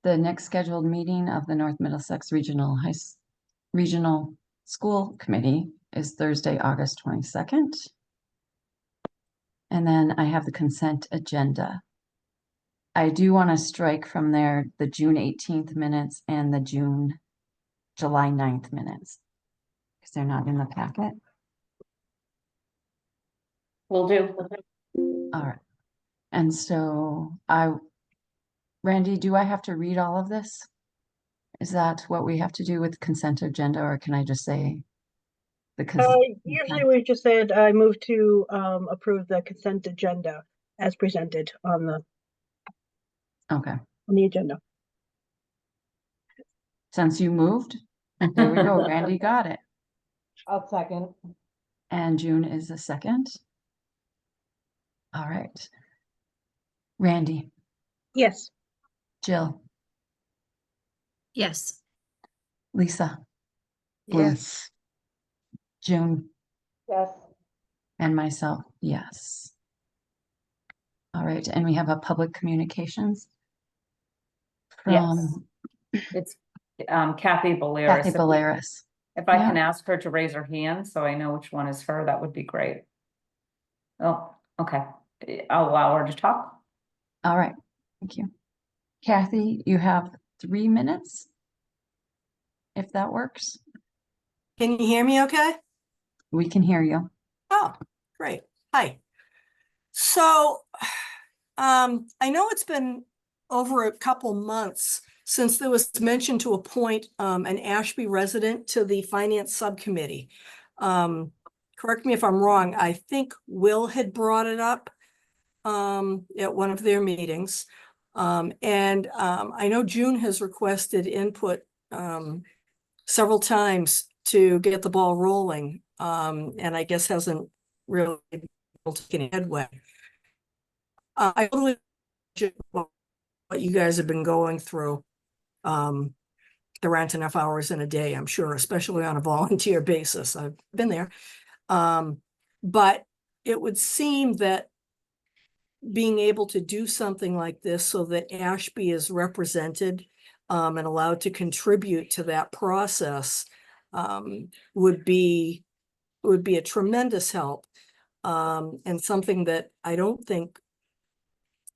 The next scheduled meeting of the North Middlesex Regional School Committee is Thursday, August 22nd. And then I have the consent agenda. I do want to strike from there the June 18th minutes and the July 9th minutes because they're not in the packet. Will do. All right. And so Randy, do I have to read all of this? Is that what we have to do with consent agenda, or can I just say the usually we just said I move to approve the consent agenda as presented on the agenda. Since you moved, there we go. Randy got it. I'll second. And June is the second. All right. Randy. Yes. Jill. Yes. Lisa. Yes. June. Yes. And myself, yes. All right, and we have a public communications from It's Kathy Balearis. Kathy Balearis. If I can ask her to raise her hand so I know which one is her, that would be great. Oh, okay. I'll allow her to talk. All right, thank you. Kathy, you have 3 minutes, if that works. Can you hear me okay? We can hear you. Oh, great. Hi. So, I know it's been over a couple months since there was mention to appoint an Ashby resident to the Finance Subcommittee. Correct me if I'm wrong. I think Will had brought it up at one of their meetings. And I know June has requested input several times to get the ball rolling, and I guess hasn't really taken headway. I totally get what you guys have been going through. There aren't enough hours in a day, I'm sure, especially on a volunteer basis. I've been there. But it would seem that being able to do something like this so that Ashby is represented and allowed to contribute to that process would be a tremendous help, and something that I don't think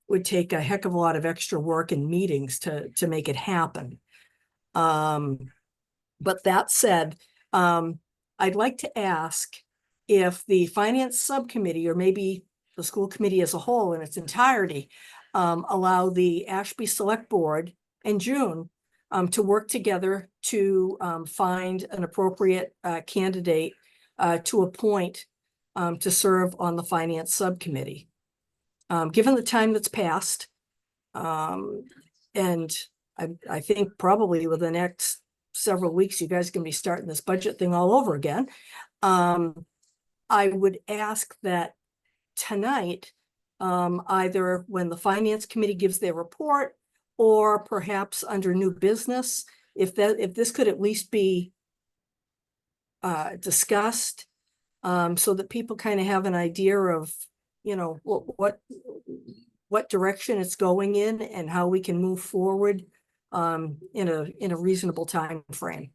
would take a heck of a lot of extra work and meetings to make it happen. But that said, I'd like to ask if the Finance Subcommittee, or maybe the school committee as a whole in its entirety, allow the Ashby Select Board and June to work together to find an appropriate candidate to appoint to serve on the Finance Subcommittee. Given the time that's passed, and I think probably within the next several weeks, you guys can be starting this budget thing all over again. I would ask that tonight, either when the Finance Committee gives their report, or perhaps under new business, if this could at least be discussed, so that people kind of have an idea of, you know, what direction it's going in and how we can move forward in a reasonable time frame.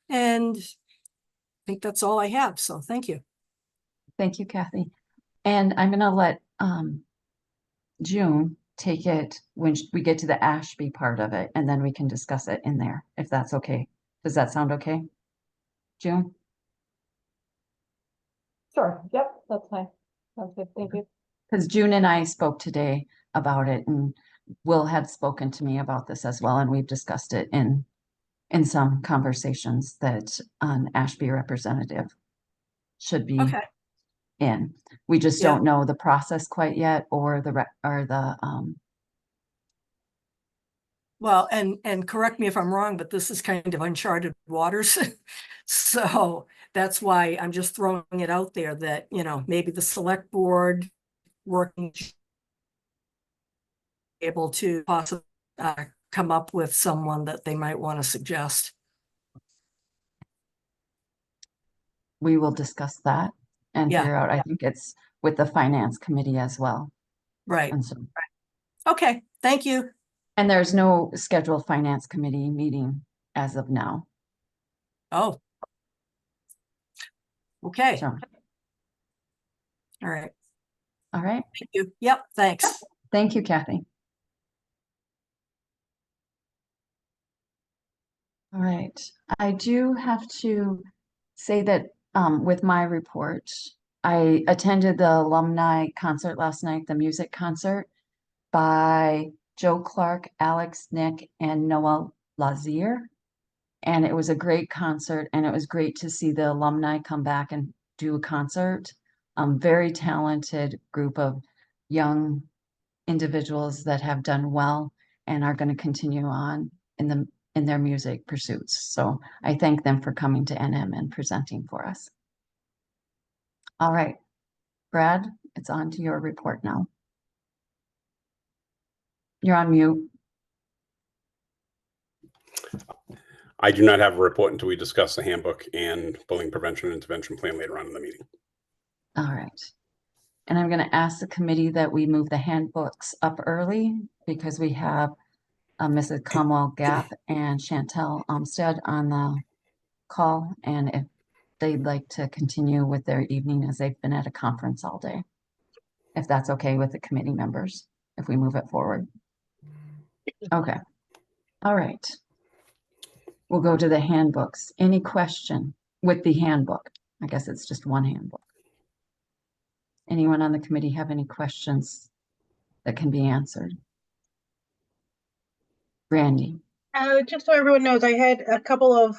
And I think that's all I have. So thank you. Thank you, Kathy. And I'm going to let June take it when we get to the Ashby part of it, and then we can discuss it in there, if that's okay. Does that sound okay, June? Sure. Yep, that's fine. Sounds good. Thank you. Because June and I spoke today about it, and Will had spoken to me about this as well, and we've discussed it in some conversations that an Ashby representative should be in. We just don't know the process quite yet, or well, and correct me if I'm wrong, but this is kind of uncharted waters. So that's why I'm just throwing it out there that, you know, maybe the select board working able to possibly come up with someone that they might want to suggest. We will discuss that and figure out. I think it's with the Finance Committee as well. Right. And so, Okay. Thank you. And there's no scheduled finance committee meeting as of now. Oh. Okay, So, all right. all right. Thank you. Yep, thanks. Thank you, Kathy. All right. I do have to say that with my report, I attended the alumni concert last night, the music concert by Joe Clark, Alex Nick, and Noah Lazier. And it was a great concert, and it was great to see the alumni come back and do a concert. Very talented group of young individuals that have done well and are going to continue on in their music pursuits. So I thank them for coming to NM and presenting for us. All right, Brad, it's on to your report now. You're on mute. I do not have a report until we discuss the handbook and bullying prevention and intervention plan later on in the meeting. All right. And I'm going to ask the committee that we move the handbooks up early because we have Mrs. Cromwell Gap and Chantel Umstead on the call. And if they'd like to continue with their evening as they've been at a conference all day, if that's okay with the committee members, if we move it forward. Okay. All right. We'll go to the handbooks. Any question with the handbook? I guess it's just one handbook. Anyone on the committee have any questions that can be answered? Randy. Just so everyone knows, I had a couple of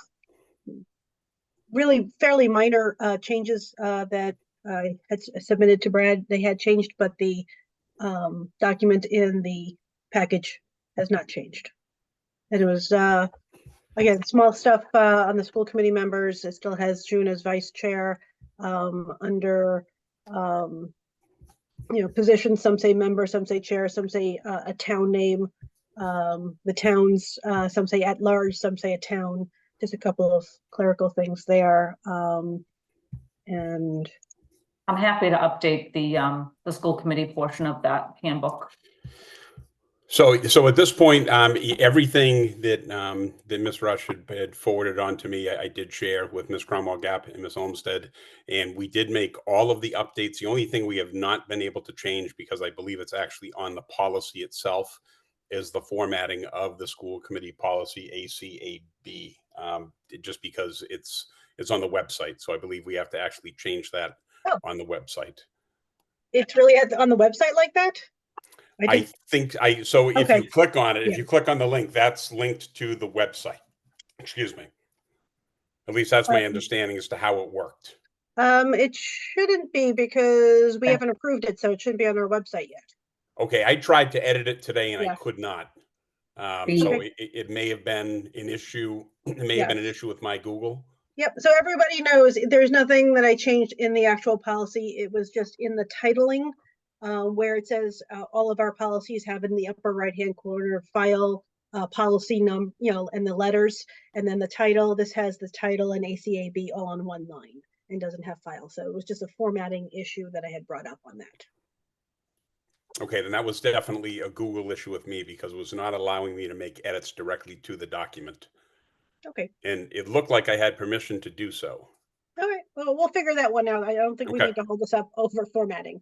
really fairly minor changes that I had submitted to Brad. They had changed, but the document in the package has not changed. And it was, again, small stuff on the school committee members. It still has June as vice chair under, positions. Some say member, some say chair, some say a town name. The towns, some say at large, some say a town. Just a couple of clerical things there. And I'm happy to update the school committee portion of that handbook. So at this point, everything that Ms. Rush had forwarded on to me, I did share with Ms. Cromwell Gap and Ms. Olmsted, and we did make all of the updates. The only thing we have not been able to change, because I believe it's actually on the policy itself, is the formatting of the school committee policy ACAB, just because it's on the website. So I believe we have to actually change that on the website. it's really on the website like that? I think so if Okay. you click on it, if Yeah. you click on the link, that's linked to the website. Excuse me. At least that's my understanding as to how it worked. It shouldn't be because we Okay. haven't approved it, so it shouldn't be on our website yet. Okay, I tried to edit it today and I Yeah. could not. Okay. So it may have been an issue. It may have been an Yes. issue with my Google. Yep, so everybody knows there's nothing that I changed in the actual policy. It was just in the titling where it says all of our policies have in the upper right-hand corner file policy number, and the letters, and then the title. This has the title and ACAB all on one line and doesn't have file. So it was just a formatting issue that I had brought up on that. Okay, then that was definitely a Google issue with me because it was not allowing me to make edits directly to the document. Okay. And it looked like I had permission to do so. All right. Well, we'll figure that one out. I don't think we Okay. need to hold this up over formatting.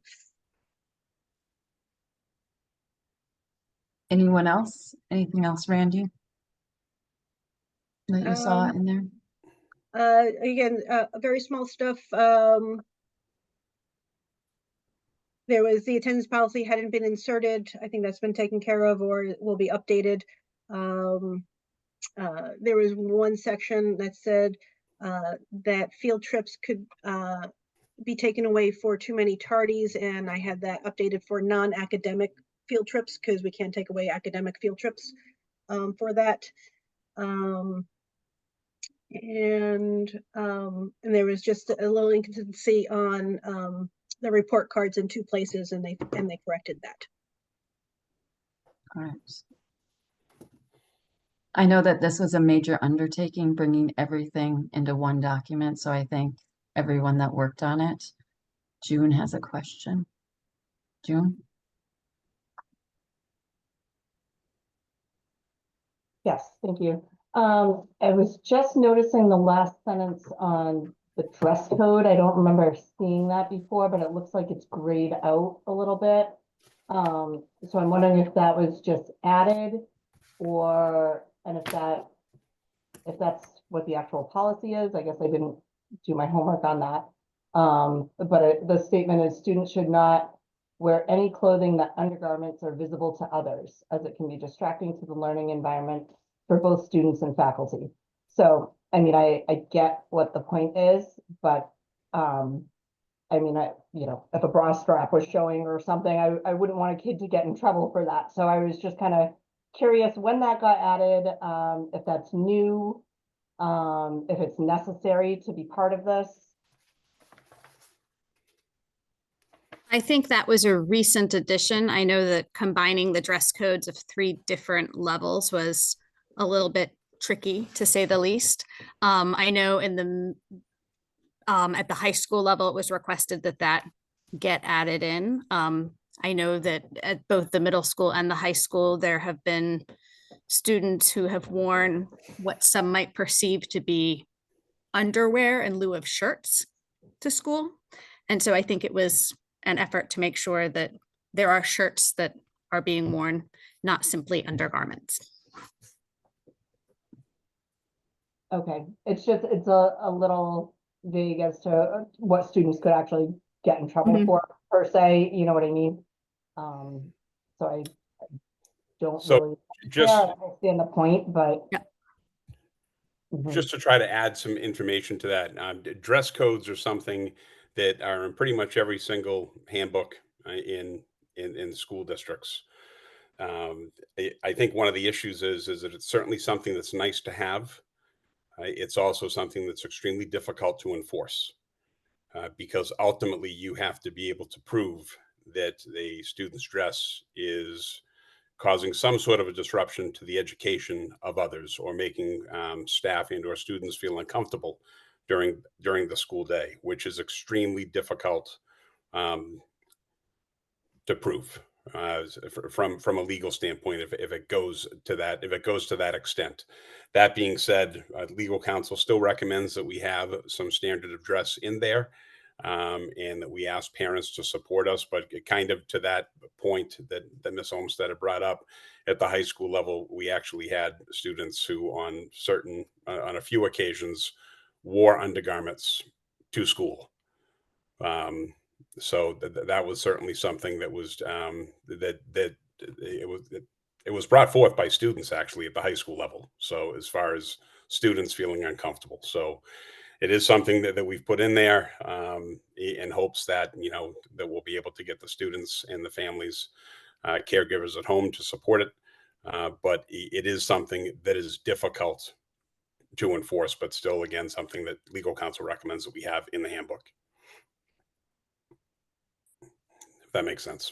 Anyone else? Anything else, Randy? That you saw in there? Again, very small stuff. There was the attendance policy hadn't been inserted. I think that's been taken care of or will be updated. There was one section that said that field trips could be taken away for too many tardies, and I had that updated for non-academic field trips because we can't take away academic field trips for that. And there was just a little inconsistency on the report cards in two places, and they corrected that. All right. I know that this was a major undertaking, bringing everything into one document, so I thank everyone that worked on it. June has a question. June? Yes, thank you. I was just noticing the last sentence on the dress code. I don't remember seeing that before, but it looks like it's grayed out a little bit. So I'm wondering if that was just added and if that's what the actual policy is. I guess I didn't do my homework on that. But the statement is students should not wear any clothing that undergarments are visible to others, as it can be distracting to the learning environment for both students and faculty. So, I mean, I get what the point is, but I mean, if a bra strap was showing or something, I wouldn't want a kid to get in trouble for that. So I was just kind of curious when that got added, if that's new, if it's necessary to be part of this. I think that was a recent addition. I know that combining the dress codes of 3 different levels was a little bit tricky, to say the least. I know in the at the high school level, it was requested that get added in. I know that at both the middle school and the high school, there have been students who have worn what some might perceive to be underwear in lieu of shirts to school. And so I think it was an effort to make sure that there are shirts that are being worn, not simply undergarments. Okay, it's a little vague as to what students could actually get in trouble Mhm. for, per se, you know what I mean? So I don't So really, just I understand the point, but. Yeah. Mhm. just to try to add some information to that, dress codes are something that are in pretty much every single handbook in school districts. I think one of the issues is that it's certainly something that's nice to have. It's also something that's extremely difficult to enforce because ultimately you have to be able to prove that the student's dress is causing some sort of a disruption to the education of others or making staff and or students feel uncomfortable during the school day, which is extremely difficult um, to prove from a legal standpoint if it goes to that extent. That being said, legal counsel still recommends that we have some standard of dress in there, and that we ask parents to support us. But kind of to that point that Ms. Olmstead had brought up, at the high school level, we actually had students who on a few occasions wore undergarments to school. So that was certainly something that was it was brought forth by students actually at the high school level. So as far as students feeling uncomfortable, so it is something that we've put in there in hopes that that we'll be able to get the students and the families, caregivers at home to support it. But it is something that is difficult to enforce, but still, again, something that legal counsel recommends that we have in the handbook. If that makes sense.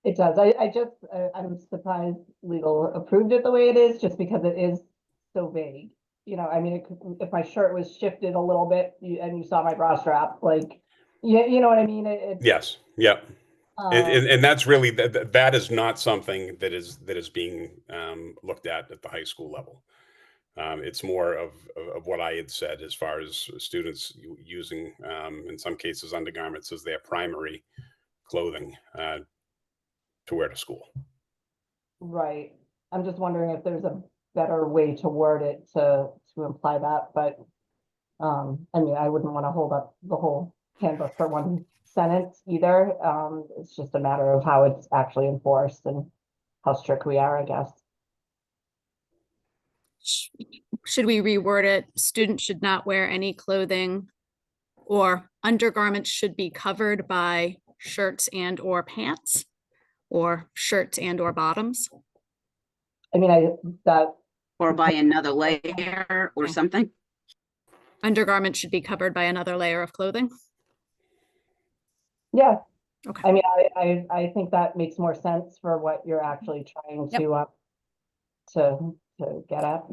It does. I'm surprised legal approved it the way it is, just because it is so vague. I mean, if my shirt was shifted a little bit and you saw my bra strap, like, you know what I mean? Yes. Yep. And that's really that is not something that is being looked at the high school level. It's more of what I had said as far as students using, in some cases, undergarments as their primary clothing to wear to school. Right. I'm just wondering if there's a better way to word it to imply that, but I mean, I wouldn't want to hold up the whole handbook for one sentence either. It's just a matter of how it's actually enforced and how strict we are, I guess. Should we reword it? Students should not wear any clothing, or undergarments should be covered by shirts and or pants, or shirts and or bottoms. I mean, that Or by another layer or something. Undergarments should be covered by another layer of clothing. yeah. Okay. I mean, I think that makes more sense for what you're actually trying to get at.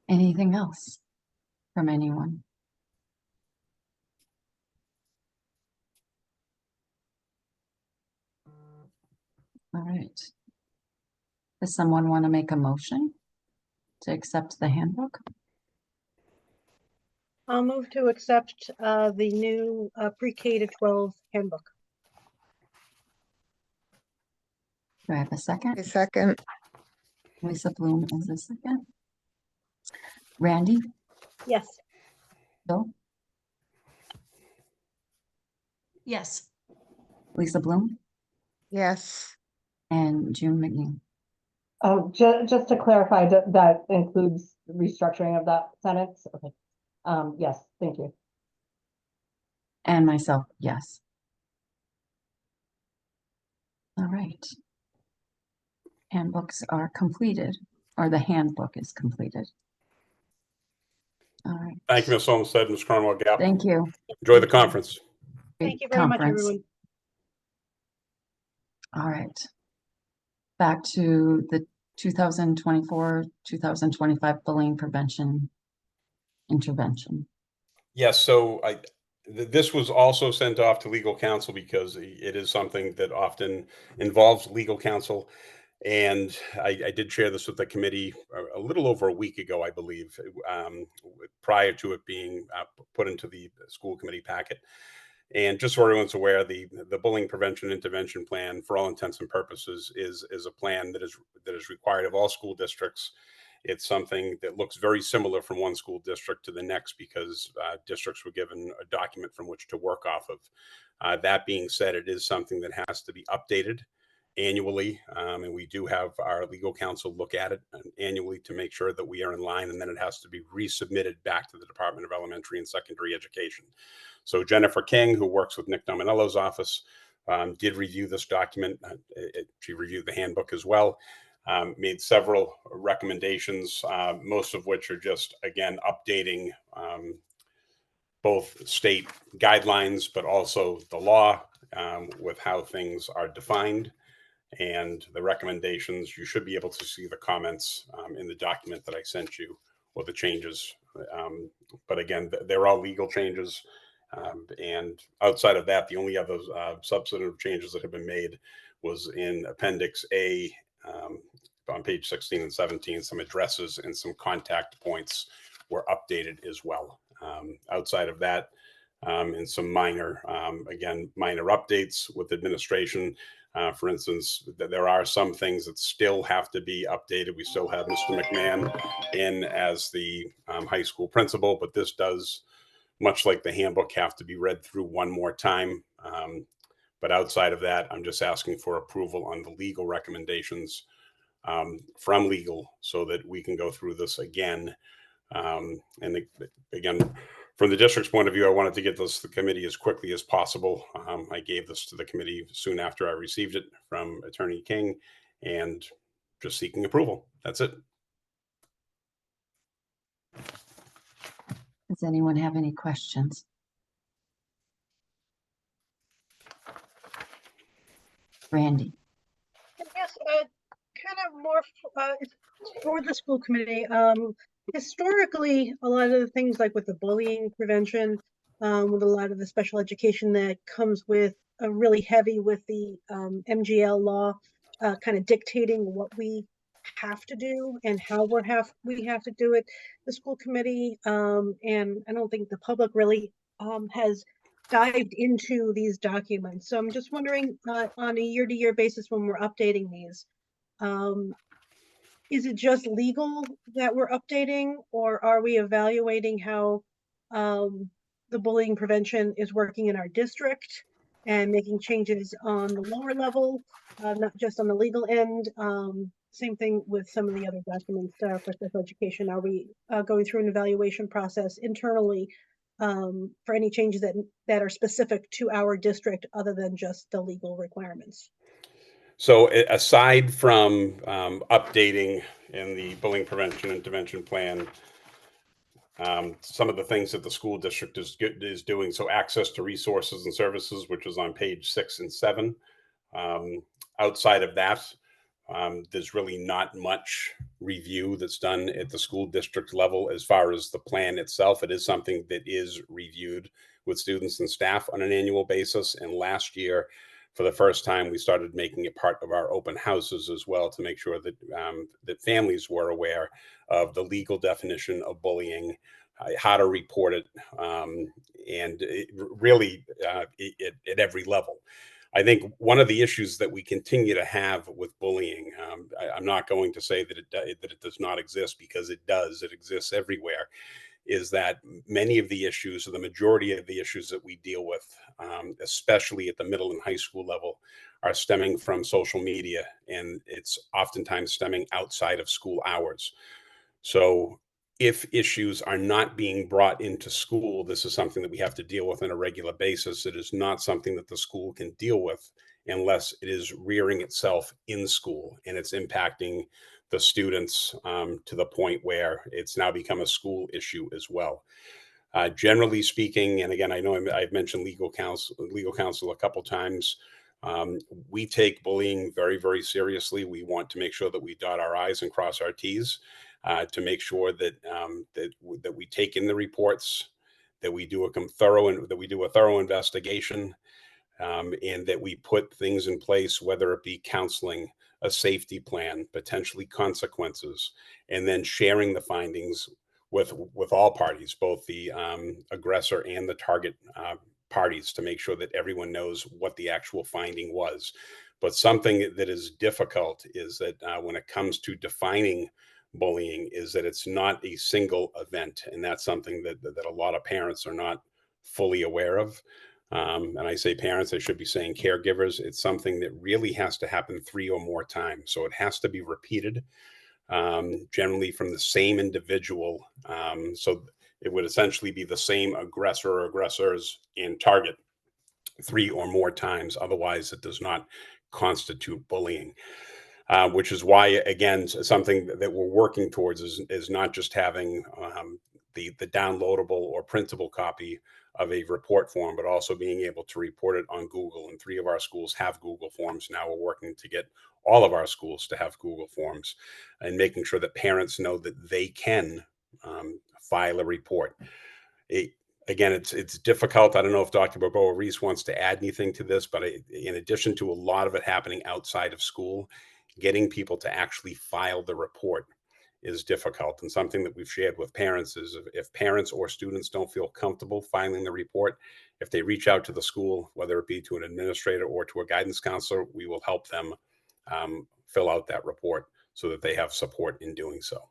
Anything else from anyone? All right. Does someone want to make a motion to accept the handbook? I'll move to accept the new pre-K to 12 handbook. Do I have a second? A second. Lisa Bloom is a second. Randy, Yes. Bill, Yes. Lisa Bloom, Yes. and June McNeil. Just to clarify, that includes restructuring of that sentence? Okay. Yes, thank you. And myself, yes. All right. Handbooks are completed, or the handbook is completed. All right. Thank you, Ms. Olmsted, Ms. Cromwell Gap. Thank you. Enjoy the conference. Thank you very much, Conference. everyone. All right. Back to the 2024-2025 bullying prevention intervention. Yes, so this was also sent off to legal counsel because it is something that often involves legal counsel. And I did share this with the committee a little over a week ago, I believe, prior to it being put into the school committee packet. And just so everyone's aware, the bullying prevention intervention plan, for all intents and purposes, is a plan that is required of all school districts. It's something that looks very similar from one school district to the next because districts were given a document from which to work off of. That being said, it is something that has to be updated annually, and we do have our legal counsel look at it annually to make sure that we are in line, and then it has to be resubmitted back to the Department of Elementary and Secondary Education. So Jennifer King, who works with Nick Dominello's office, did review this document. She reviewed the handbook as well, made several recommendations, most of which are just, again, updating both state guidelines, but also the law with how things are defined. And the recommendations, you should be able to see the comments in the document that I sent you, or the changes. But again, they're all legal changes. And outside of that, the only other substantive changes that have been made was in Appendix A on page 16 and 17. Some addresses and some contact points were updated as well. Outside of that, and some minor, again, minor updates with administration. For instance, there are some things that still have to be updated. We still have Mr. McMahon in as the high school principal, but this does, much like the handbook, have to be read through one more time. But outside of that, I'm just asking for approval on the legal recommendations from legal so that we can go through this again. And again, from the district's point of view, I wanted to get this to the committee as quickly as possible. I gave this to the committee soon after I received it from Attorney King, and just seeking approval. That's it. Does anyone have any questions? Randy. Yes, kind of more it's for the school committee. Historically, a lot of the things like with the bullying prevention, with a lot of the special education that comes with really heavy with the MGL law, kind of dictating what we have to do and how we have to do it. The school committee, and I don't think the public really has dived into these documents. So I'm just wondering, on a year-to-year basis when we're updating these, is it just legal that we're updating, or are we evaluating how the bullying prevention is working in our district and making changes on the lower level, not just on the legal end? Same thing with some of the other documents for special education. Are we going through an evaluation process internally for any changes that are specific to our district other than just the legal requirements? So aside from updating in the bullying prevention intervention plan, some of the things that the school district is doing, so access to resources and services, which is on page 6 and 7. Outside of that, there's really not much review that's done at the school district level as far as the plan itself. It is something that is reviewed with students and staff on an annual basis. And last year, for the first time, we started making it part of our open houses as well to make sure that that families were aware of the legal definition of bullying, how to report it, and really at every level. I think one of the issues that we continue to have with bullying, I'm not going to say that it does not exist, because it does. It exists everywhere. Is that many of the issues, or the majority of the issues that we deal with, especially at the middle and high school level, are stemming from social media, and it's oftentimes stemming outside of school hours. So if issues are not being brought into school, this is something that we have to deal with on a regular basis. It is not something that the school can deal with unless it is rearing itself in school and it's impacting the students to the point where it's now become a school issue as well. Generally speaking, and again, I know I've mentioned legal counsel a couple times. We take bullying very, very seriously. We want to make sure that we dot our I's and cross our T's to make sure that that we take in the reports, that we do a thorough investigation, and that we put things in place, whether it be counseling, a safety plan, potentially consequences, and then sharing the findings with all parties, both the aggressor and the target parties, to make sure that everyone knows what the actual finding was. But something that is difficult is that when it comes to defining bullying, is that it's not a single event, and that's something that a lot of parents are not fully aware of. And I say parents, I should be saying caregivers. It's something that really has to happen 3 or more times. So it has to be repeated, generally from the same individual. So it would essentially be the same aggressor or aggressors and target 3 or more times. Otherwise, it does not constitute bullying. Which is why, again, something that we're working towards is not just having the downloadable or printable copy of a report form, but also being able to report it on Google. And 3 of our schools have Google Forms. Now we're working to get all of our schools to have Google Forms, and making sure that parents know that they can file a report. Again, it's difficult. I don't know if Dr. Balboa-Reese wants to add anything to this, but in addition to a lot of it happening outside of school, getting people to actually file the report is difficult. And something that we've shared with parents is, if parents or students don't feel comfortable filing the report, if they reach out to the school, whether it be to an administrator or to a guidance counselor, we will help them fill out that report so that they have support in doing so.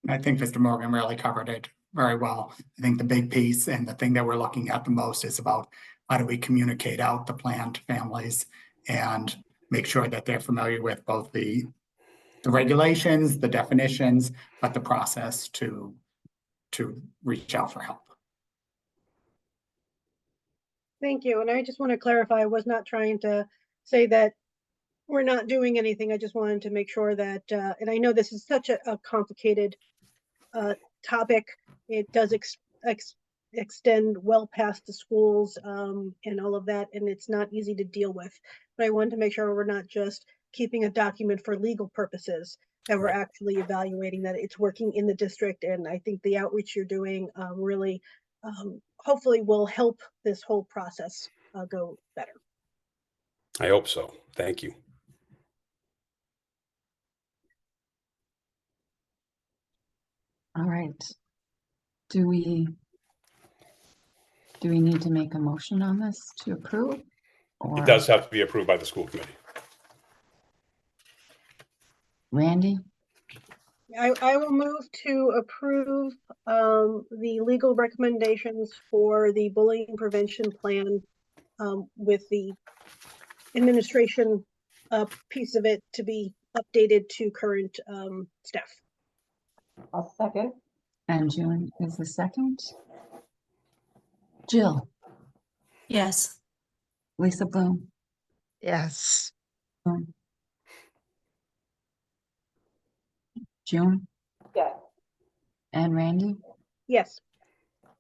I think Mr. Morgan really covered it very well. I think the big piece and the thing that we're looking at the most is about how do we communicate out the plan to families and make sure that they're familiar with both the regulations, the definitions, but the process to reach out for help. Thank you. And I just want to clarify, I was not trying to say that we're not doing anything. I just wanted to make sure that, and I know this is such a complicated topic. It does extend well past the schools and all of that, and it's not easy to deal with. But I wanted to make sure we're not just keeping a document for legal purposes, that we're actually evaluating that it's working in the district. And I think the outreach you're doing really hopefully will help this whole process go better. I hope so. Thank you. All right. Do we need to make a motion on this to approve? Or It does have to be approved by the school committee. Randy? I will move to approve the legal recommendations for the bullying prevention plan with the administration piece of it to be updated to current staff. I'll second. And June is the second. Jill? Yes. Lisa Bloom? Yes. June? Yeah. And Randy? Yes.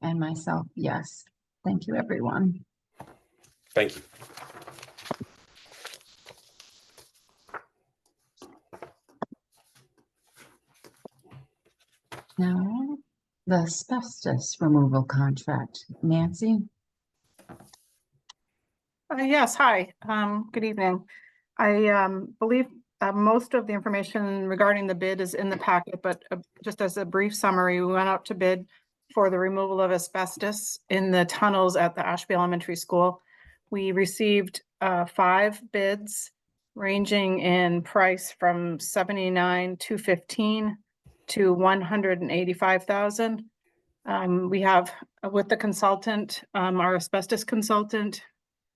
And myself, yes. Thank you, everyone. Thank you. Now, the asbestos removal contract. Nancy? Yes, hi, good evening. I believe most of the information regarding the bid is in the packet, but just as a brief summary, we went out to bid for the removal of asbestos in the tunnels at the Ashby Elementary School. We received 5 bids ranging in price from $79,215 to $185,000. We have with the consultant, our asbestos consultant,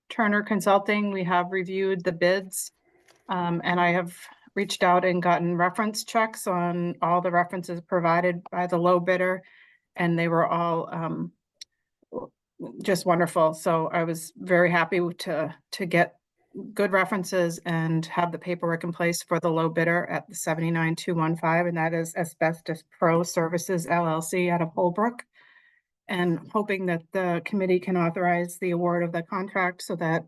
Turner Consulting, we have reviewed the bids, and I have reached out and gotten reference checks on all the references provided by the low bidder, and they were all just wonderful. So I was very happy to get good references and have the paperwork in place for the low bidder at the 79,215, and that is Asbestos Pro Services LLC out of Holbrook. And hoping that the committee can authorize the award of the contract so that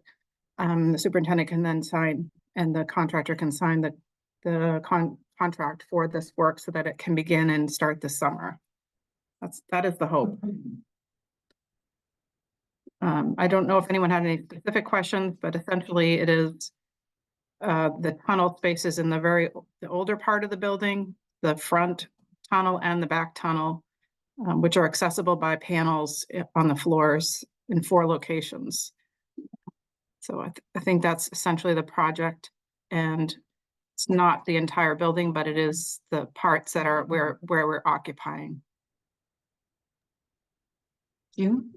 the superintendent can then sign and the contractor can sign the contract for this work so that it can begin and start this summer. That is the hope. I don't know if anyone had any specific questions, but essentially it is the tunnel spaces in the older part of the building, the front tunnel and the back tunnel, which are accessible by panels on the floors in 4 locations. So I think that's essentially the project, and it's not the entire building, but it is the parts that are where we're occupying. You?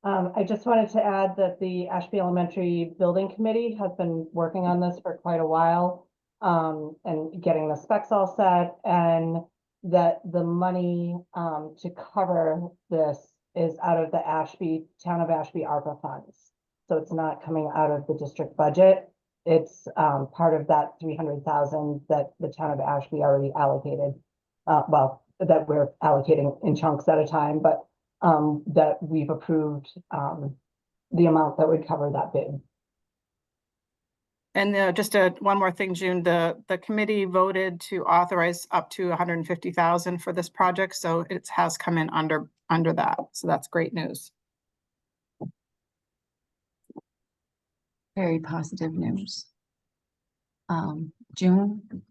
I just wanted to add that the Ashby Elementary Building Committee has been working on this for quite a while, and getting the specs all set, and that the money to cover this is out of the Town of Ashby ARPA funds. So it's not coming out of the district budget. It's part of that 300,000 that the Town of Ashby already allocated. Well, that we're allocating in chunks at a time, but that we've approved the amount that would cover that bid. And just one more thing, June, the committee voted to authorize up to 150,000 for this project, so it has come in under that. So that's great news. Very positive news. June,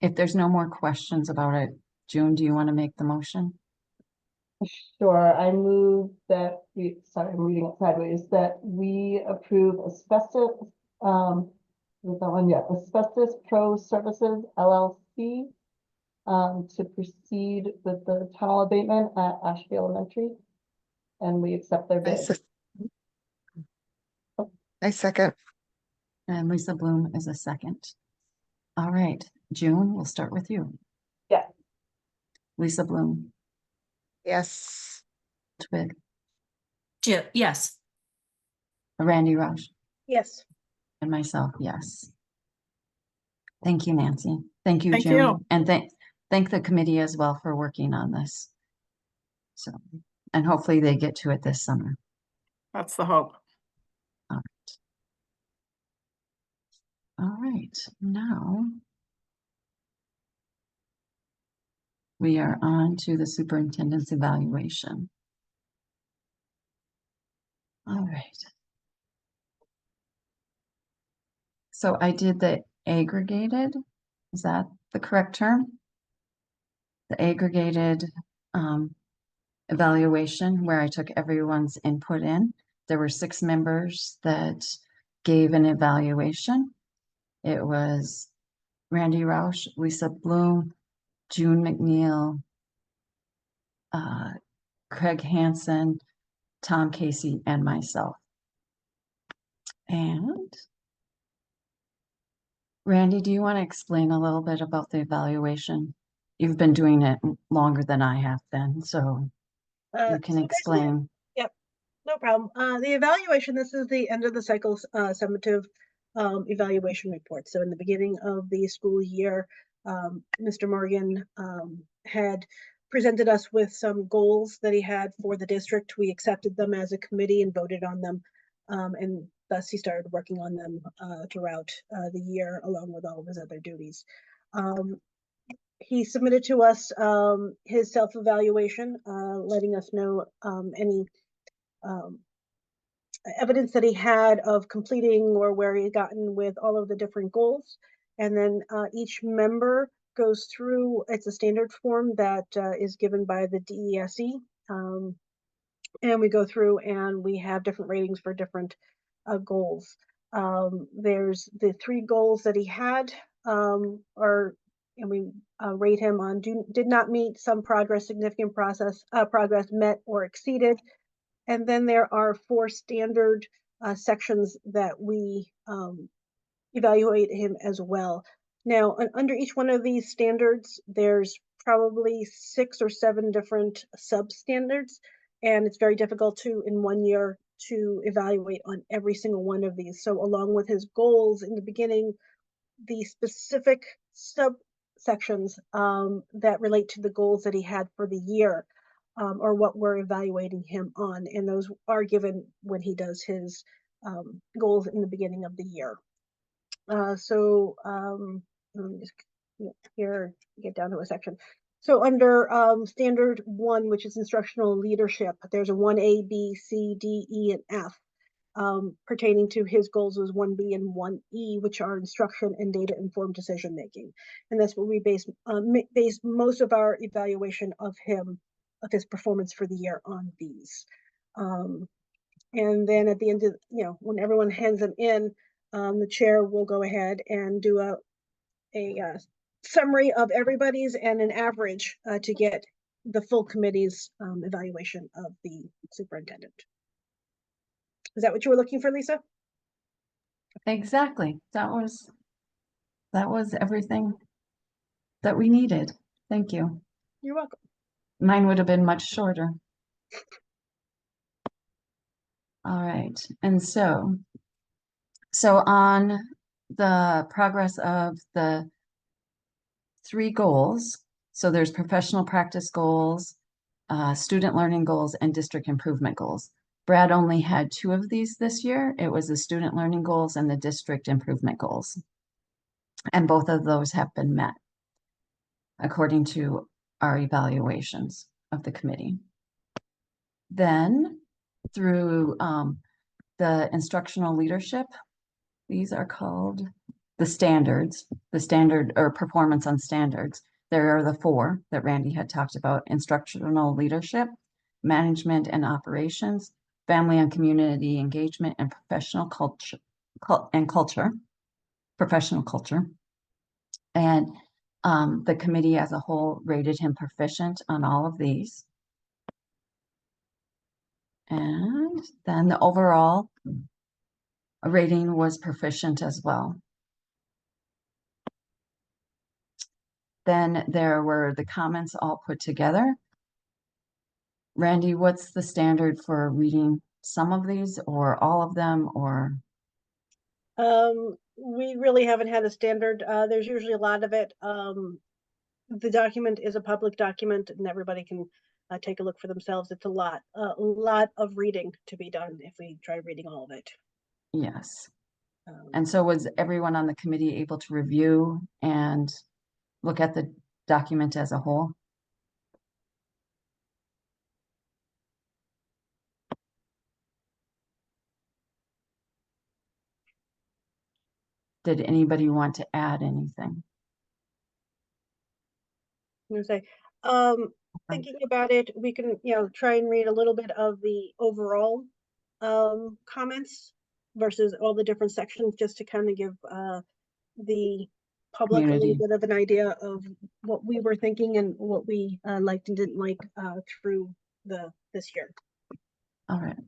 if there's no more questions about it, June, do you want to make the motion? Sure, I move that sorry, I'm reading it sideways, that we approve asbestos, with that one, yeah, Asbestos Pro Services LLC, to proceed with the tunnel abatement at Ashby Elementary, and we accept their bid. I second. And Lisa Bloom is a second. All right, June, we'll start with you. Yeah. Lisa Bloom, Yes. Twig, Yes. Randy Roush, Yes. and myself, yes. Thank you, Nancy. Thank you, Thank June. you. And thank the committee as well for working on this. So, and hopefully they get to it this summer. That's the hope. All right, now we are on to the superintendent's evaluation. All right. So I did the aggregated, is that the correct term? The aggregated evaluation where I took everyone's input in. There were 6 members that gave an evaluation. It was Randy Roush, Lisa Bloom, June McNeil, Craig Hansen, Tom Casey, and myself. And Randy, do you want to explain a little bit about the evaluation? You've been doing it longer than I have been, so you can So explain. Yep, no problem. The evaluation, this is the end of the cycle summative evaluation report. So in the beginning of the school year, Mr. Morgan had presented us with some goals that he had for the district. We accepted them as a committee and voted on them. And thus he started working on them throughout the year along with all of his other duties. He submitted to us his self-evaluation, letting us know any evidence that he had of completing or where he had gotten with all of the different goals. And then each member goes through, it's a standard form that is given by the DESE. And we go through and we have different ratings for different goals. There's the 3 goals that he had, and we rate him on did not meet, some progress, significant progress, met or exceeded. And then there are 4 standard sections that we evaluate him as well. Now, under each one of these standards, there's probably 6 or 7 different substandards, and it's very difficult to, in 1 year, to evaluate on every single one of these. So along with his goals in the beginning, the specific subsections that relate to the goals that he had for the year, or what we're evaluating him on, and those are given when he does his goals in the beginning of the year. Let me just here get down to a section. So under standard 1, which is instructional leadership, there's a 1A, B, C, D, E, and F. Pertaining to his goals was 1B and 1E, which are instruction and data informed decision making. And that's what we base most of our evaluation of his performance for the year on these. And then at the end of, when everyone hands them in, the chair will go ahead and do a summary of everybody's and an average to get the full committee's evaluation of the superintendent. Is that what you were looking for, Lisa? Exactly. That was everything that we needed. Thank you. You're welcome. Mine would have been much shorter. All right. And so on the progress of the 3 goals, so there's professional practice goals, student learning goals, and district improvement goals. Brad only had 2 of these this year. It was the student learning goals and the district improvement goals. And both of those have been met according to our evaluations of the committee. Then through the instructional leadership, these are called the standards, the standard or performance on standards. There are the 4 that Randy had talked about: instructional leadership, management and operations, family and community engagement, and professional culture, professional culture. And the committee as a whole rated him proficient on all of these. And then the overall rating was proficient as well. Then there were the comments all put together. Randy, what's the standard for reading some of these or all of them, or? We really haven't had a standard. There's usually a lot of it. The document is a public document and everybody can take a look for themselves. It's a lot of reading to be done if we try reading all of it. Yes. And so was everyone on the committee able to review and look at the document as a whole? Did anybody want to add anything? I'm gonna say, thinking about it, we can, try and read a little bit of the overall comments versus all the different sections, just to kind of give the public a little Community. bit of an idea of what we were thinking and what we liked and didn't like through this year. All right.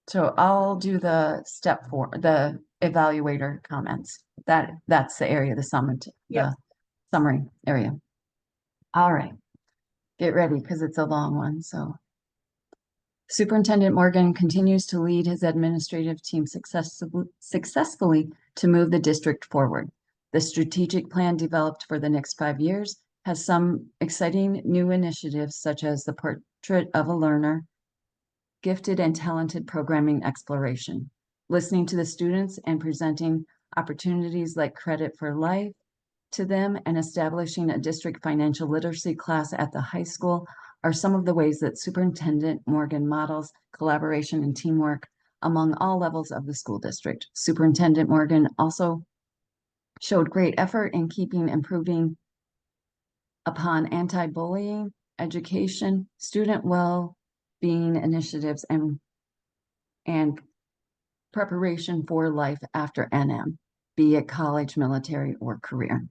So I'll do the step 4, the evaluator comments. That's the area, the summary area. All right. Get ready because it's a long one. So Superintendent Morgan continues to lead his administrative team successfully to move the district forward. The strategic plan developed for the next 5 years has some exciting new initiatives, such as the Portrait of a Learner, gifted and talented programming exploration, listening to the students and presenting opportunities like Credit for Life to them, and establishing a district financial literacy class at the high school are some of the ways that Superintendent Morgan models collaboration and teamwork among all levels of the school district. Superintendent Morgan also showed great effort in improving upon anti-bullying, education, student well-being initiatives, and preparation for life after NM, be it college, military, or career.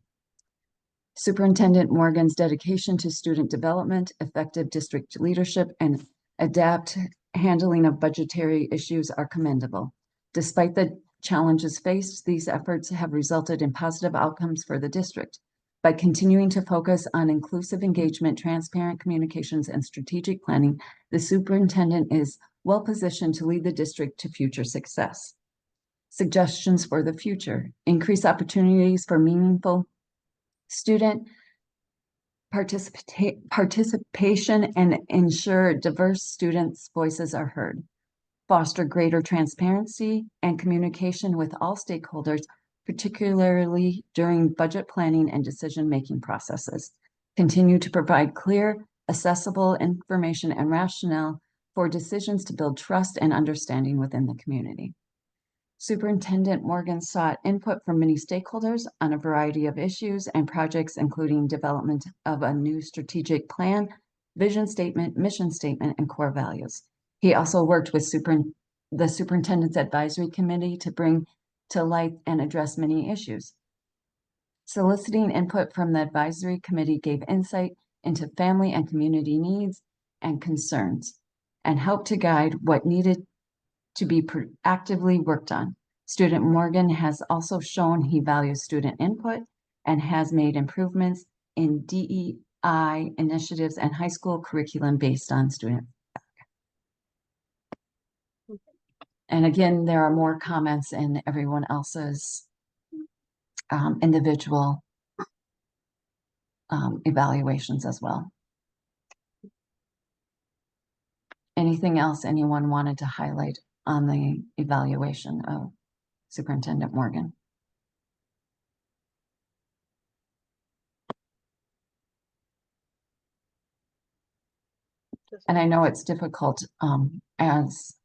Superintendent Morgan's dedication to student development, effective district leadership, and adept handling of budgetary issues are commendable. Despite the challenges faced, these efforts have resulted in positive outcomes for the district. By continuing to focus on inclusive engagement, transparent communications, and strategic planning, the superintendent is well positioned to lead the district to future success. Suggestions for the future: increase opportunities for meaningful student participation and ensure diverse students' voices are heard. Foster greater transparency and communication with all stakeholders, particularly during budget planning and decision-making processes. Continue to provide clear, accessible information and rationale for decisions to build trust and understanding within the community. Superintendent Morgan sought input from many stakeholders on a variety of issues and projects, including development of a new strategic plan, vision statement, mission statement, and core values. He also worked with the Superintendent's Advisory Committee to bring to light and address many issues. Soliciting input from the Advisory Committee gave insight into family and community needs and concerns, and helped to guide what needed to be actively worked on. Student Morgan has also shown he values student input and has made improvements in DEI initiatives and high school curriculum based on student feedback. And again, there are more comments in everyone else's individual evaluations as well. Anything else anyone wanted to highlight on the evaluation of Superintendent Morgan? And I know it's difficult, as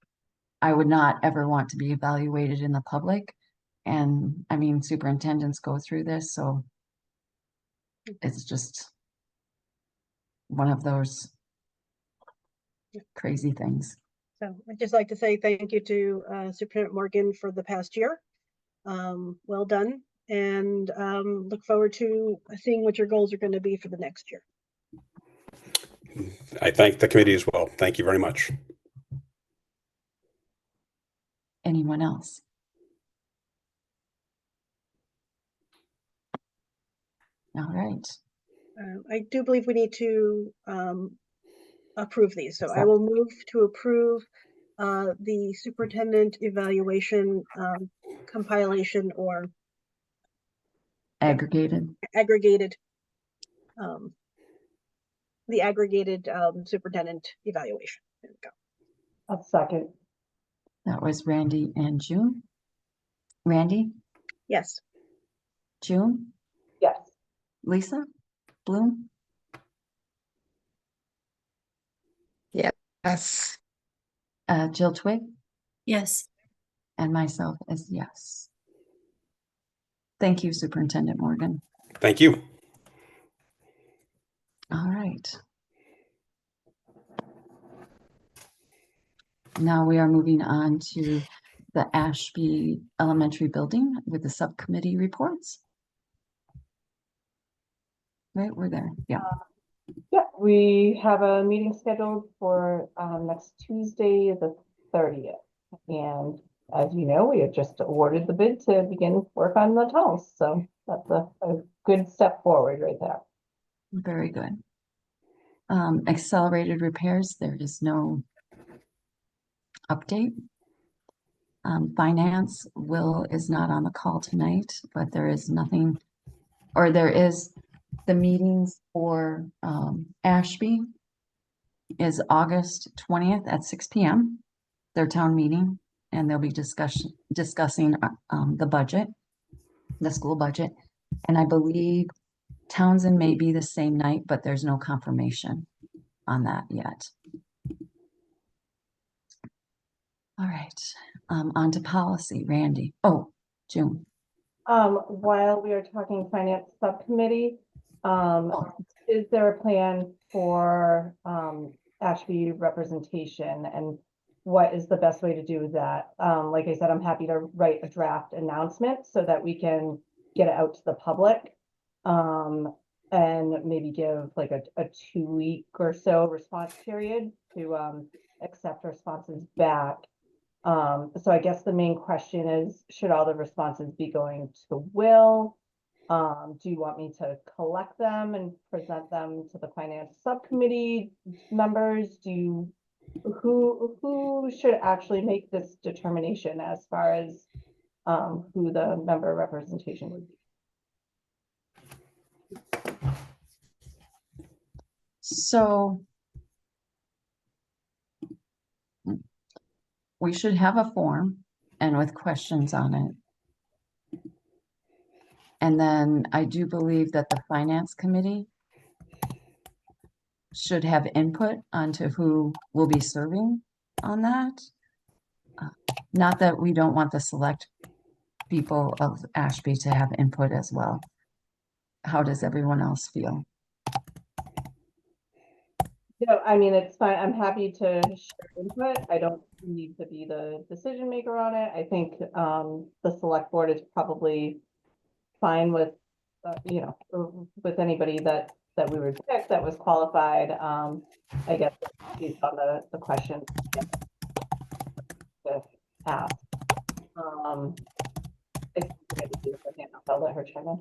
I would not ever want to be evaluated in the public. And I mean, superintendents go through this, so it's just one of those crazy things. So I'd just like to say thank you to Superintendent Morgan for the past year. Well done, and look forward to seeing what your goals are going to be for the next year. I thank the committee as well. Thank you very much. Anyone else? All right. I do believe we need to approve these. So I will move to approve the superintendent evaluation compilation or Aggregated. The aggregated superintendent evaluation. There we go. A second. That was Randy and June. Randy? Yes. June? Yes. Lisa? Bloom? Yes. Jill Twig? Yes. And myself as yes. Thank you, Superintendent Morgan. Thank you. All right. Now we are moving on to the Ashby Elementary Building with the subcommittee reports. Right, we're there. Yeah. Yeah, we have a meeting scheduled for next Tuesday, the 30th. And as you know, we have just awarded the bid to begin work on the tunnels. So that's a good step forward right there. Very good. Accelerated repairs, there is no update. Finance, Will is not on the call tonight, but there is nothing, or there is the meetings for Ashby is August 20th at 6 p.m. their town meeting, and they'll be discussing the budget, the school budget. And I believe Townsend may be the same night, but there's no confirmation on that yet. All right. On to policy, Randy. Oh, June. While we are talking finance subcommittee, Oh. is there a plan for, Ashby representation, and what is the best way to do that? Like I said, I'm happy to write a draft announcement so that we can get it out to the public. And maybe give like a 2-week or so response period to, accept responses back. So I guess the main question is, should all the responses be going to Will? Do you want me to collect them and present them to the finance subcommittee members? Who should actually make this determination as far as who the member representation would be? So we should have a form and with questions on it. And then I do believe that the finance committee should have input onto who will be serving on that. Not that we don't want the select people of Ashby to have input as well. How does everyone else feel? No, I mean, it's fine. I'm happy to share input. I don't need to be the decision maker on it. I think the select board is probably fine with, with anybody that we would pick that was qualified. I guess based on the question to ask. I'll let her chime in.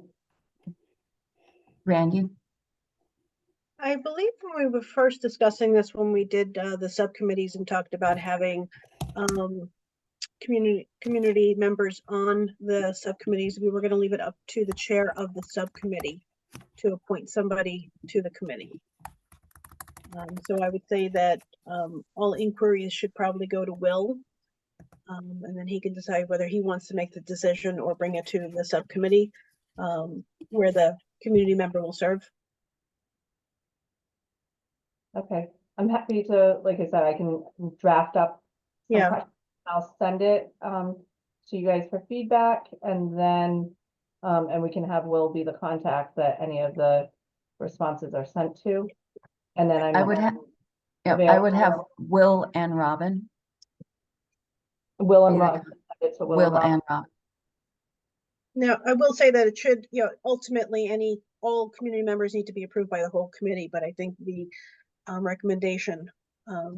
Randy? I believe when we were first discussing this, when we did the subcommittees and talked about having community members on the subcommittees, we were going to leave it up to the chair of the subcommittee to appoint somebody to the committee. So I would say that all inquiries should probably go to Will, and then he can decide whether he wants to make the decision or bring it to the subcommittee where the community member will serve. Okay, I'm happy to, like I said, I can draft up some Yeah. questions. I'll send it to you guys for feedback, and then and we can have Will be the contact that any of the responses are sent to. And then I would have, yeah, I would have Will and Robin. Will and Or Rob. It's a Will and Robin. Now, I will say that it should, ultimately all community members need to be approved by the whole committee, but I think the recommendation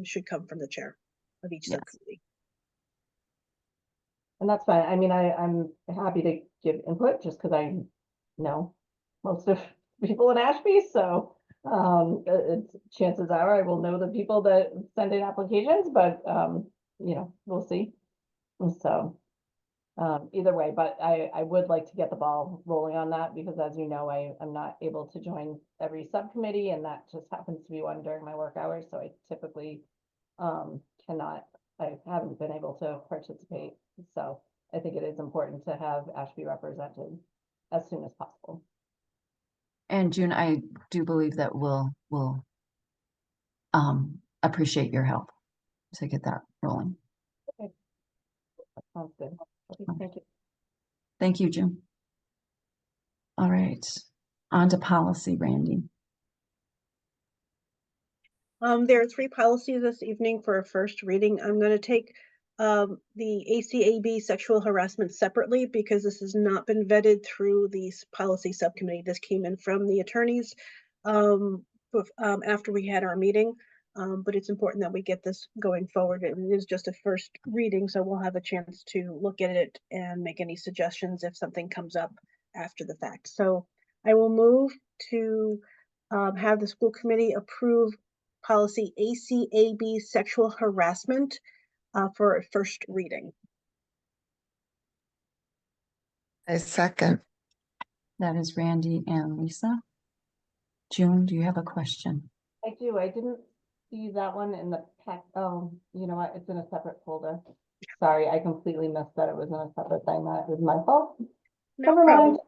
should come from the chair of each Yes. subcommittee. And that's fine. I mean, I'm happy to give input just because I know most of people in Ashby, so chances are I will know the people that send in applications, but we'll see. And so either way, but I would like to get the ball rolling on that because, as you know, I'm not able to join every subcommittee, and that just happens to be one during my work hours, so I typically I haven't been able to participate. So I think it is important to have Ashby represented as soon as possible. And June, I do believe that we'll appreciate your help to get that rolling. Okay. That sounds good. Okay, thank you. Thank you, June. All right, on to policy, Randy. There are 3 policies this evening for a first reading. I'm going to take the ACAB sexual harassment separately because this has not been vetted through the policy subcommittee. This came in from the attorneys after we had our meeting, but it's important that we get this going forward. It is just a first reading, so we'll have a chance to look at it and make any suggestions if something comes up after the fact. So I will move to have the school committee approve policy ACAB sexual harassment for a first reading. I second. That is Randy and Lisa. June, do you have a question? I do. I didn't see that one in the pack. Oh, you know what? It's in a separate folder. Sorry, I completely missed that it was in a separate thing. That was my fault. No Never problem. mind.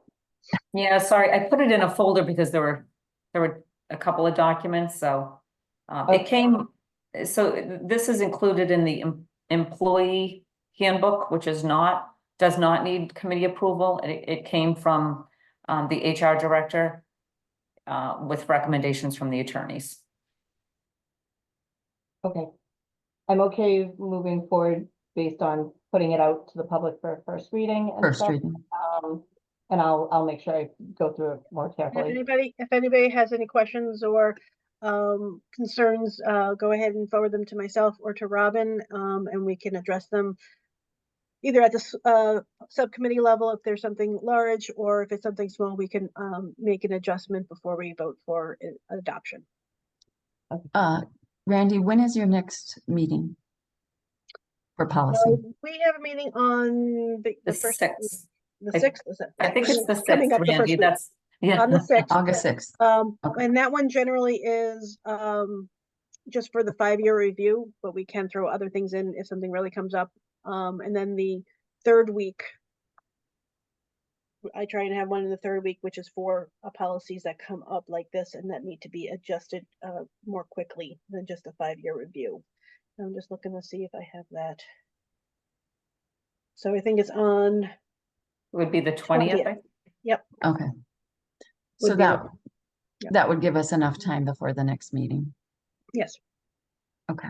Yeah, sorry, I put it in a folder because there were a couple of documents, so it came, so this is included in the employee handbook, which is not, does not need committee approval. It came from the HR director with recommendations from the attorneys. Okay. I'm okay moving forward based on putting it out to the public for a first reading and First stuff. reading. And I'll make sure I go through it more If carefully. anybody has any questions or concerns, go ahead and forward them to myself or to Robin, and we can address them either at the subcommittee level if there's something large, or if it's something small, we can make an adjustment before we vote for adoption. Randy, when is your next meeting for policy? We have a meeting on the The first, 6th. the 6th, is it? I think it's the Coming 6th, up the first Randy. week. That's, yeah. On the 6th. August 6th. Okay. And that one generally is just for the 5-year review, but we can throw other things in if something really comes up. And then the third week, I try and have one in the third week, which is for policies that come up like this and that need to be adjusted more quickly than just a 5-year review. I'm just looking to see if I have that. So I think it's on. Would be the 20th. 20th. Yep. Okay. So Would be that, yeah. that would give us enough time before the next meeting. Yes. Okay.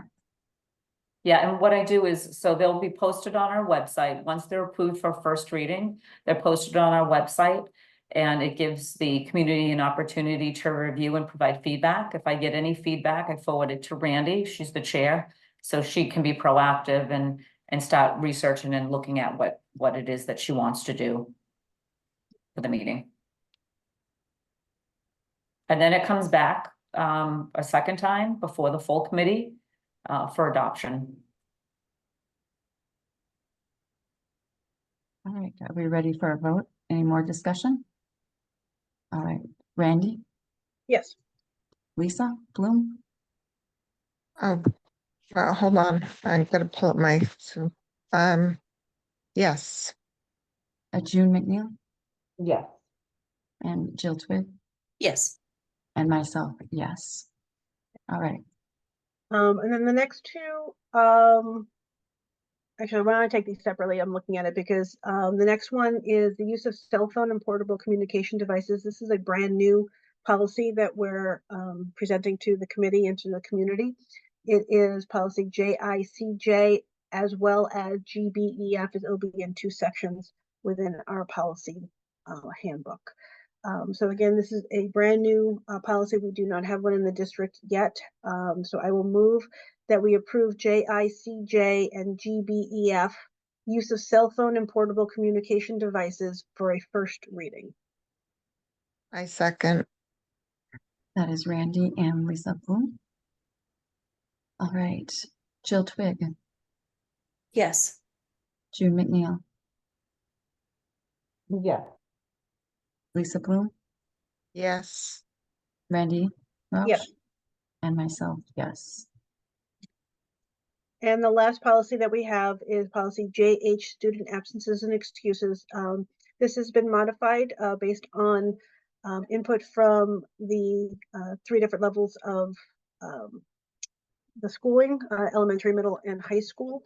Yeah, and what I do is, so they'll be posted on our website. Once they're approved for first reading, they're posted on our website. And it gives the community an opportunity to review and provide feedback. If I get any feedback, I forward it to Randy. She's the chair. So she can be proactive and start researching and looking at what it is that she wants to do for the meeting. And then it comes back a second time before the full committee for adoption. All right. Are we ready for a vote? Any more discussion? All right. Randy, Yes. Lisa, Bloom, Oh, well, hold on. I gotta pull up my, yes, June McNeil, Yes. and Jill Twig, Yes. and myself, yes. All right. And then the next two, actually, I want to take these separately. I'm looking at it because the next one is the use of cell phone and portable communication devices. This is a brand new policy that we're presenting to the committee and to the community. It is policy JICJ as well as GBEF, as it'll be in 2 sections within our policy handbook. So again, this is a brand new policy. We do not have one in the district yet. So I will move that we approve JICJ and GBEF, use of cell phone and portable communication devices, for a first reading. I second. That is Randy and Lisa Bloom. All right. Jill Twig, Yes. June McNeil, Yes. Lisa Bloom, Yes, Randy Roche, Yes. and myself, yes. And the last policy that we have is policy JH, student absences and excuses. This has been modified based on input from the 3 different levels of the schooling, elementary, middle, and high school.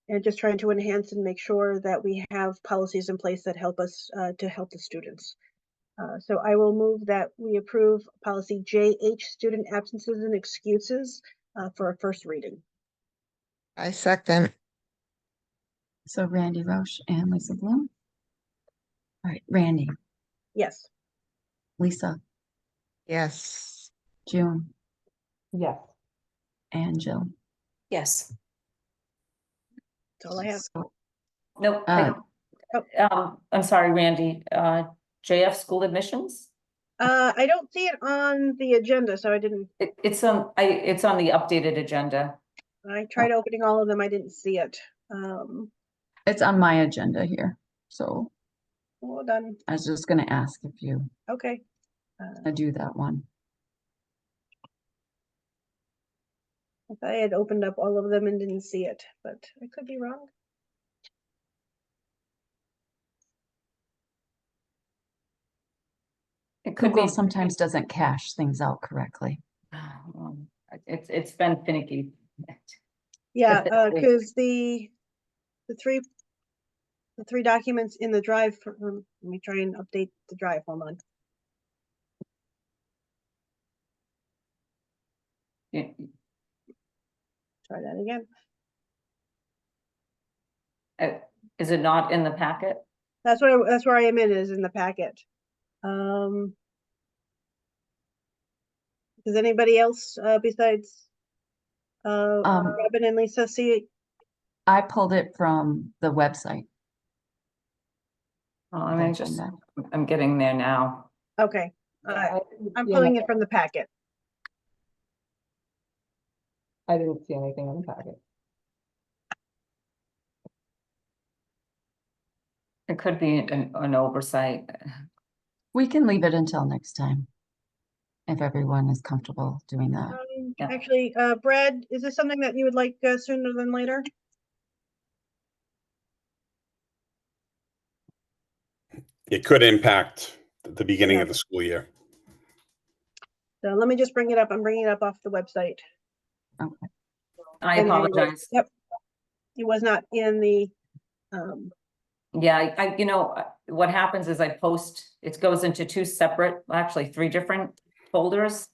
And just trying to enhance and make sure that we have policies in place that help us to help the students. So I will move that we approve policy JH, student absences and excuses, for a first reading. I second. So Randy Roche and Lisa Bloom. All right, Randy, Yes. Lisa, Yes, June, Yes. and Jill. Yes. That's all I have. So, Nope. I'm sorry, Randy. JF school admissions? I don't see it on the agenda, so I didn't, It's on the updated agenda. I tried opening all of them. I didn't see it. it's on my agenda here. So Well done. I was just gonna ask if you Okay. do that one. If I had opened up all of them and didn't see it, but I could be wrong. It could Google be. sometimes doesn't cache things out correctly. It's been finicky. Yeah, because the three documents in the drive, let me try and update the drive, hold on. Yeah, Try that again. Is it not in the packet? That's where I am in, is in the packet. Does anybody else, besides, Robin and Lisa see it? I pulled it from the website. Oh, I mean, I'm getting there now. Okay, Yeah, I'm yeah, pulling it from the packet. I didn't see anything in the packet. It could be an oversight. We can leave it until next time. If everyone is comfortable doing that. Yeah. Actually, Brad, is this something that you would like sooner than later? It could impact the beginning Yeah. of the school year. So let me just bring it up. I'm bringing it up off the website. Okay. I And apologize. Yep. It was not in the, Yeah, you know, what happens is I post, it goes into two separate, actually 3 different folders.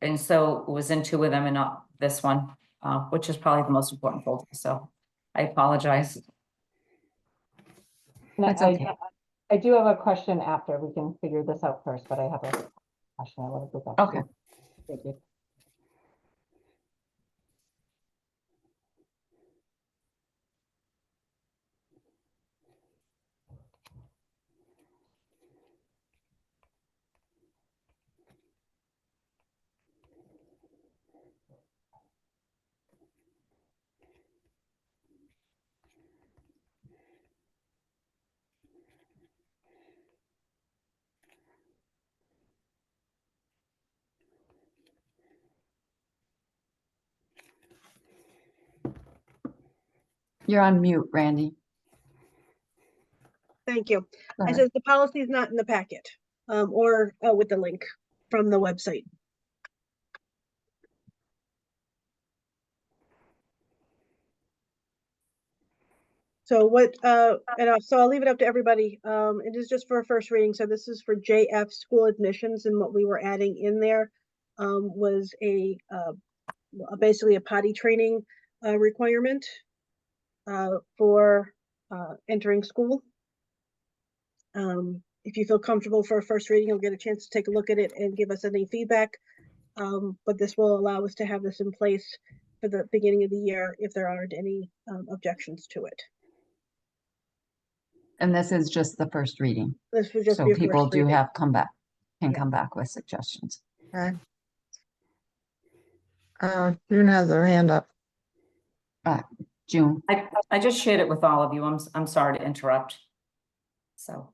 And so it was in 2 of them and not this one, which is probably the most important folder. So I apologize. And That's okay. I do have a question after. We can figure this out first, but I have a question I want to go back to. Okay. Thank you. You're on mute, Randy. thank you. Go I ahead. said the policy is not in the packet, or with the link from the website. So what, so I'll leave it up to everybody. It is just for a first reading. So this is for JF school admissions, and what we were adding in there was basically a potty training requirement for entering school. If you feel comfortable for a first reading, you'll get a chance to take a look at it and give us any feedback. But this will allow us to have this in place for the beginning of the year if there aren't any objections to it. And this is just the first reading. This would just So be a people first do reading. have can Yeah. come back with suggestions. Okay. June has her hand up. June. I just shared it with all of you. I'm sorry to interrupt. So.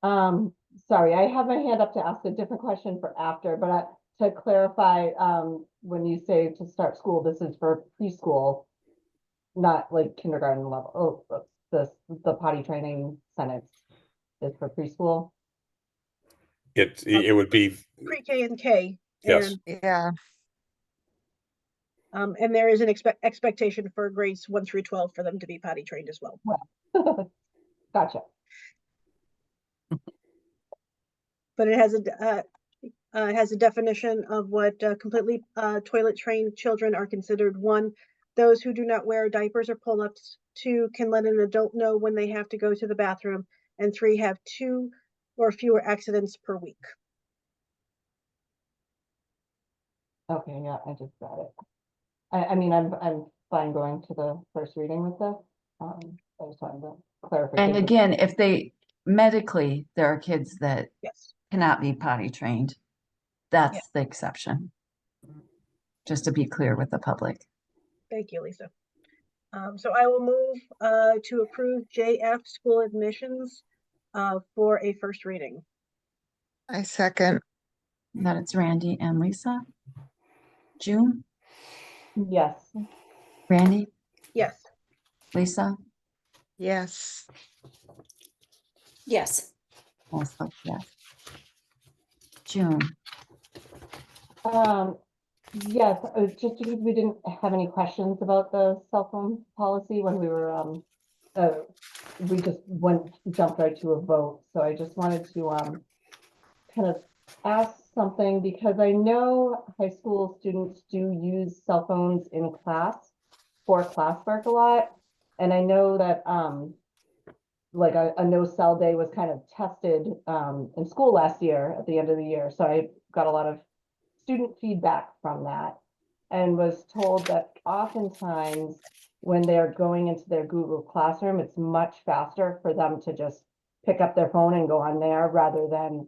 Sorry, I have my hand up to ask a different question for after, but to clarify, when you say to start school, this is for preschool, not like kindergarten level. Oh, the potty training sentence is for preschool. It would be, Pre-K and K. yes. Yeah, And there is an expectation for grades 1 through 12 for them to be potty trained as well. Gotcha. But it has a definition of what completely toilet trained children are considered. 1, those who do not wear diapers or pull-ups. 2, can let an adult know when they have to go to the bathroom. And 3, have 2 or fewer accidents per week. Okay, yeah, I just got it. I mean, I'm fine going to the first reading with this. I just wanted to clarify. And again, if medically, there are kids that Yes. cannot be potty trained. That's Yeah. the exception. Just to be clear with the public. Thank you, Lisa. So I will move to approve JF school admissions for a first reading. I second. That it's Randy and Lisa. June, Yes. Randy, Yes. Lisa, Yes. Yes. also yes. June, Yes, just because we didn't have any questions about the cell phone policy when we were, we just jumped right to a vote. So I just wanted to, kind of ask something because I know high school students do use cell phones in class for classwork a lot. And I know that, like a no cell day was kind of tested, in school last year at the end of the year. So I got a lot of student feedback from that and was told that oftentimes when they're going into their Google Classroom, it's much faster for them to just pick up their phone and go on there rather than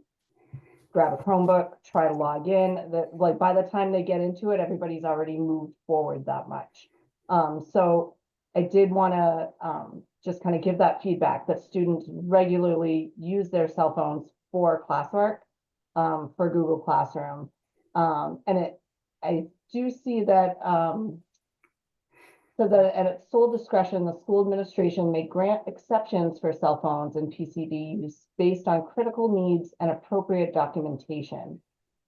grab a Chromebook, try to log in. That, like, by the time they get into it, everybody's already moved forward that much. So I did want to just kind of give that feedback that students regularly use their cell phones for classwork, for Google Classroom. I do see that, so that at its sole discretion, the school administration may grant exceptions for cell phones and PCD use based on critical needs and appropriate documentation.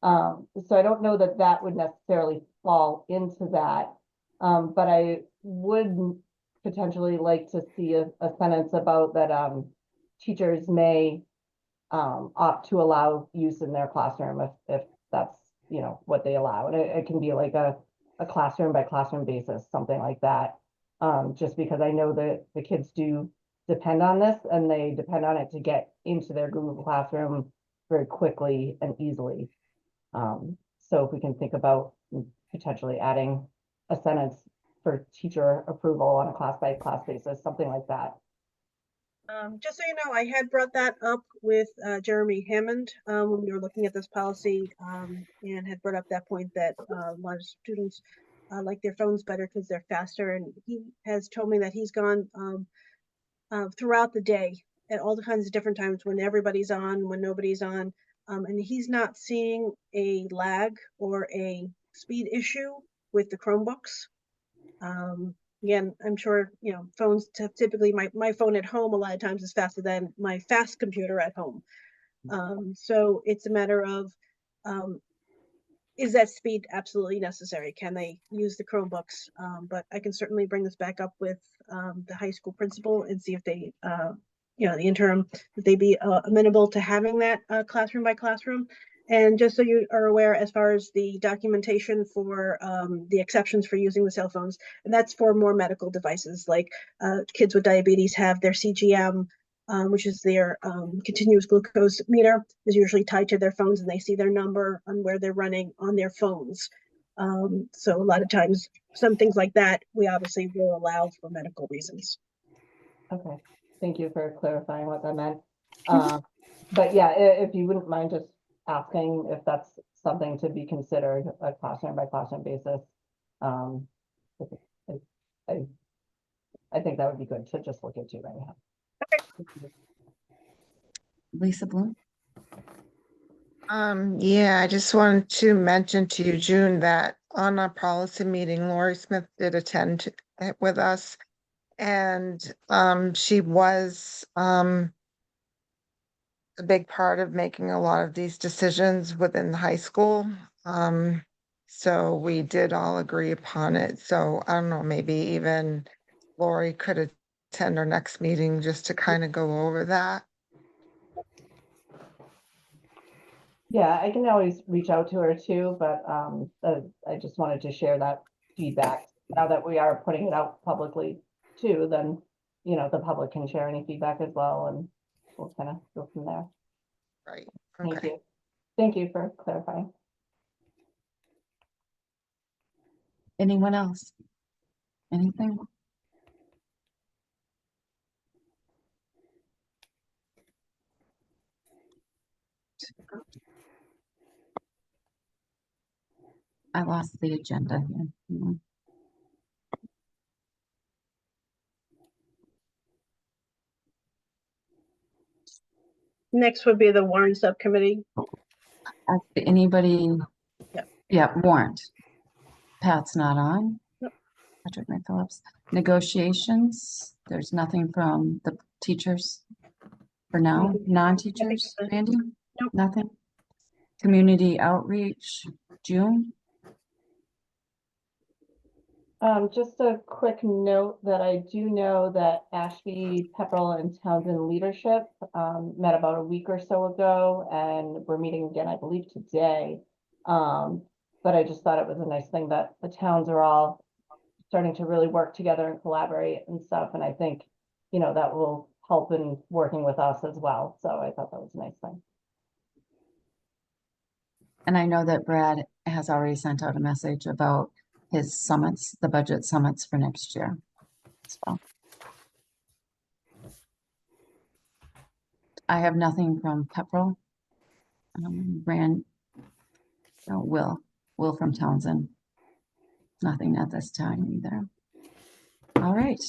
So I don't know that that would necessarily fall into that, but I would potentially like to see a sentence about that, teachers may opt to allow use in their classroom if that's, you know, what they allow. And it can be like a classroom by classroom basis, something like that. Just because I know that the kids do depend on this and they depend on it to get into their Google Classroom very quickly and easily. So if we can think about potentially adding a sentence for teacher approval on a class by class basis, something like that. Just so you know, I had brought that up with Jeremy Hammond when we were looking at this policy, and had brought up that point that a lot of students like their phones better because they're faster. And he has told me that he's gone throughout the day at all the kinds of different times when everybody's on, when nobody's on, and he's not seeing a lag or a speed issue with the Chromebooks. Again, I'm sure, you know, phones typically, my phone at home a lot of times is faster than my fast computer at home. So it's a matter of, is that speed absolutely necessary? Can they use the Chromebooks? But I can certainly bring this back up with the high school principal and see if they, you know, the interim, that they be amenable to having that classroom by classroom. And just so you are aware, as far as the documentation for the exceptions for using the cell phones, and that's for more medical devices, like kids with diabetes have their CGM, which is their continuous glucose meter, is usually tied to their phones, and they see their number on where they're running on their phones. So a lot of times, some things like that, we obviously will allow for medical reasons. Okay, thank you for clarifying what that meant. But yeah, if you wouldn't mind just asking if that's something to be considered a classroom by classroom basis. I think that would be good to just look into right now. Lisa Bloom? Yeah, I just wanted to mention to you, June, that on our policy meeting, Lori Smith did attend with us. And she was a big part of making a lot of these decisions within the high school. So we did all agree upon it. So I don't know, maybe even Lori could attend our next meeting just to kind of go over that. Yeah, I can always reach out to her too, but I just wanted to share that feedback. Now that we are putting it out publicly too, then, you know, the public can share any feedback as well, and we'll kind of go from there. Right. Thank Okay. you. Thank you for clarifying. Anyone else? Anything? I lost the agenda here. Next would be the Warren Subcommittee. Anybody? Yeah. Yeah, warrant. Pat's not on. Yep. Patrick Phillips. Negotiations, there's nothing from the teachers for now. Non-teachers, Randy? Nope. Nothing. Community outreach, June? Just a quick note that I do know that Ashby, Pepperell, and Townsend leadership met about a week or so ago, and we're meeting again, I believe, today. But I just thought it was a nice thing that the towns are all starting to really work together and collaborate and stuff, and I think, you know, that will help in working with us as well. So I thought that was a nice thing. And I know that Brad has already sent out a message about his summits, the budget summits for next year as well. I have nothing from Pepperell. Will from Townsend. Nothing at this time either. All right.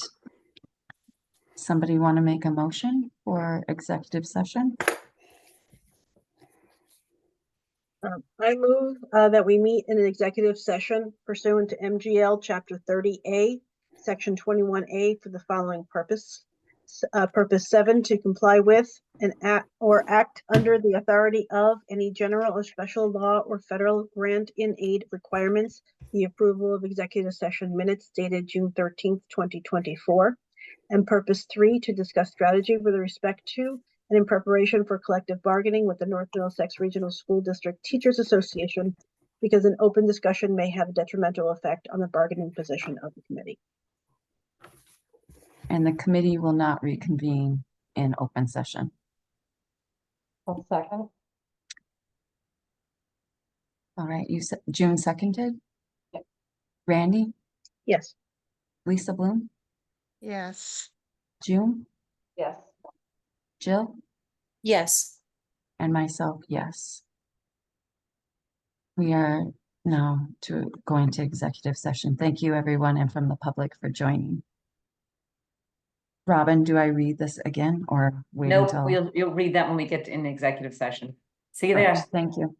Somebody want to make a motion for executive session? I move that we meet in an executive session pursuant to MGL Chapter 30A, Section 21A for the following purpose. Purpose 7, to comply with and act under the authority of any general or special law or federal grant in aid requirements, the approval of executive session minutes dated June 13th, 2024. And purpose 3, to discuss strategy with respect to and in preparation for collective bargaining with the North Middlesex Regional School District Teachers Association, because an open discussion may have a detrimental effect on the bargaining position of the committee. And the committee will not reconvene in open session. One second. All right, you said June seconded? Yep. Randy, Yes. Lisa Bloom, Yes. June, Yes. Jill, Yes. and myself, yes. We are now going to executive session. Thank you, everyone, and from the public for joining. Robin, do I read this again or wait Nope, until? you'll read that when we get in executive session. See you there. Thank you.